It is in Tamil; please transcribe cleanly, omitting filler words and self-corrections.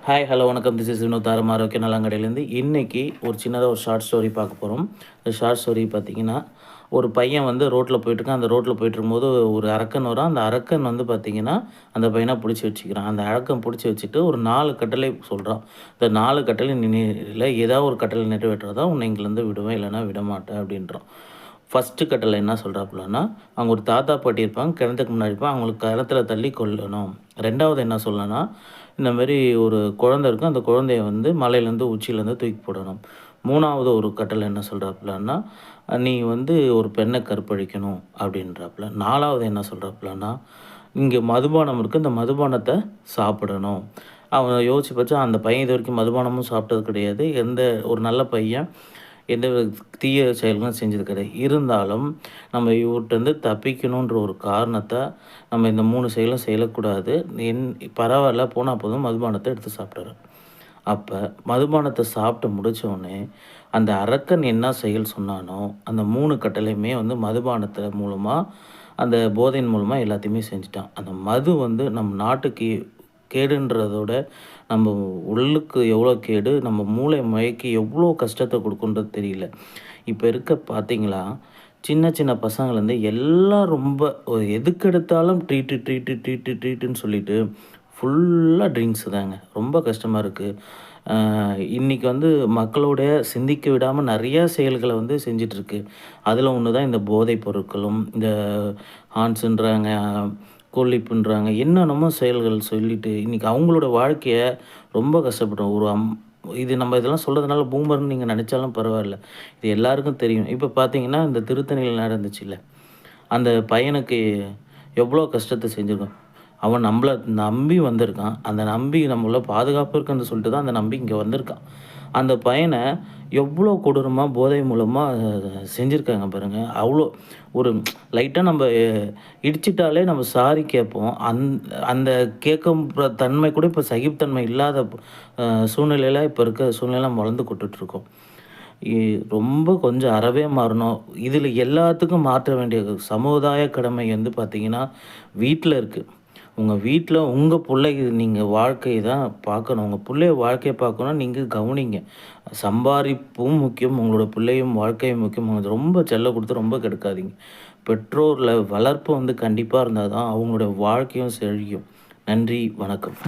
ஹாய் ஹலோ வணக்கம். திஸ் இஸ் வினோத் தாரம் ஆரோக்கிய நலங்கடையிலேருந்து. இன்றைக்கி ஒரு சின்னதாக ஒரு ஷார்ட் ஸ்டோரி பார்க்க போகிறோம். இந்த ஷார்ட் ஸ்டோரி பார்த்திங்கன்னா, ஒரு பையன் வந்து ரோட்டில் போயிட்டுருக்கான். அந்த ரோட்டில் போயிட்டுருக்கும்போது ஒரு அரக்கன் வரான். அந்த அரக்கன் வந்து பார்த்திங்கன்னா, அந்த பையனை பிடிச்சி வச்சுக்கிறான். அந்த அரக்கன் பிடிச்சி வச்சுட்டு ஒரு 4 கட்டளை சொல்கிறான். இந்த 4 கட்டளை இல்லை ஏதாவது ஒரு கட்டளை நிறைவேற்றுறதா உன்னை இங்கேருந்து விடுவேன், இல்லைனா விடமாட்டேன் அப்படின்றான். ஃபஸ்ட்டு கட்டளை என்ன சொல்கிறாப்புலன்னா, அவங்க ஒரு தாத்தா பாட்டி இருப்பாங்க, கிணத்துக்கு முன்னாடி இருப்பாங்க, அவங்களுக்கு கிணத்துல தள்ளி கொல்லணும். 2வது என்ன சொல்லனா, இந்தமாரி ஒரு குழந்தை இருக்கும், அந்த குழந்தைய வந்து மலையிலேருந்து உச்சியிலேருந்து தூக்கி போடணும். 3வது ஒரு கட்டளை என்ன சொல்கிறாப்புலன்னா, நீ வந்து ஒரு பெண்ணை கற்பழிக்கணும் அப்படின்றாப்புல. 4வது என்ன சொல்கிறாப்புலன்னா, இங்கே மதுபானம் இருக்குது, இந்த மதுபானத்தை சாப்பிடணும். அவன் யோசிச்சு பார்த்தா அந்த பையன் இது வரைக்கும் மதுபானமும் சாப்பிட்டது கிடையாது. எந்த ஒரு நல்ல பையன் எந்த தீய செயல்களும் செஞ்சது கிடையாது. இருந்தாலும் நம்ம இவர்கிட்டருந்து தப்பிக்கணுன்ற ஒரு காரணத்த நம்ம இந்த 3 செயலும் செய்யக்கூடாது. பரவாயில்ல போனா போதும் மதுபானத்த எடுத்து சாப்பிட்டாரு. அப்ப மதுபானத்த சாப்பிட்டு முடிச்சோனே, அந்த அரக்கன் என்ன செயல் சொன்னானோ, அந்த 3 கட்டளையுமே வந்து மதுபானத்த மூலமா, அந்த போதையின் மூலமா எல்லாத்தையுமே செஞ்சுட்டான். அந்த மது வந்து நம் நாட்டுக்கு கேடுன்றதோட, நம்ம உள்ளுக்கு எவ்வளோ கேடு, நம்ம மூளை மயக்கி எவ்வளோ கஷ்டத்த குடுக்குன்றது தெரியல. இப்ப இருக்க பார்த்தீங்களா, சின்ன சின்ன பசங்கள்லேருந்து எல்லாம் ரொம்ப எதுக்கெடுத்தாலும் ட்ரீட்டுன்னு சொல்லிட்டு, ஃபுல்லா ட்ரிங்க்ஸ் தாங்க. ரொம்ப கஷ்டமா இருக்கு. இன்னைக்கு வந்து மக்களுடைய சிந்திக்க விடாம நெறையா செயல்கள வந்து செஞ்சுட்ருக்கு. அதில ஒண்ணு தான் இந்த போதைப் பொருட்களும், இந்த ஹான்ஸுன்றாங்க, கொல்லிப்புன்றாங்க, என்னென்னமோ செயல்கள் சொல்லிட்டு, இன்னைக்கு அவங்களோட வாழ்க்கைய ரொம்ப கஷ்டப்படுறோம். இது நம்ம இதெல்லாம் சொல்றதுனால பூமர்ன்னு நீங்க நெனச்சாலும் பரவாயில்ல. இது எல்லாருக்கும் தெரியும். இப்ப பார்த்தீங்கன்னா, இந்த திருத்தணியில நடந்துச்சுல்ல, அந்த பையனுக்கு எவ்வளோ கஷ்டத்த செஞ்சிருக்கோம். அவன் நம்மள நம்பி வந்திருக்கான். அந்த நம்பி நம்மள பாதுகாப்பு இருக்குன்னு சொல்லிட்டு தான் அந்த நம்பி இங்க வந்திருக்கான். அந்த பையன எவ்வளோ கொடூரமா போதை மூலமா செஞ்சிருக்காங்க பாருங்க. அவ்வளோ ஒரு லைட்டா நம்ம இடிச்சிட்டாலே நம்ம சாரி கேட்போம். அந்த கேட்கும் தன்மை கூட இப்ப சகிப்புத்தன்மை இல்லாத சூழ்நிலையில இப்ப இருக்க சூழ்நிலையில நம்ம வளர்ந்துக்கிட்டுருக்கோம். இ ரொம்ப கொஞ்சம் அறவே மாறணும். இதில எல்லாத்துக்கும் மாற்ற வேண்டிய சமுதாய கடமை வந்து பார்த்தீங்கன்னா, வீட்ல இருக்கு. உங்க வீட்ல உங்க புள்ளைக்கு நீங்க வாழ்க்கைய தான் பார்க்கணும். உங்க புள்ளைய வாழ்க்கைய பார்க்கணும்னா நீங்க கவனிங்க. சம்பாரிப்பும் முக்கியம், உங்களோட பிள்ளையும் வாழ்க்கையும் முக்கியம். அது ரொம்ப செல்லம் குடுத்து ரொம்ப கெடுக்காதீங்க. பெற்றோர்ல வளர்ப்பு வந்து கண்டிப்பா இருந்தா தான் அவங்களுடைய வாழ்க்கையும் செழிக்கும். நன்றி, வணக்கம்.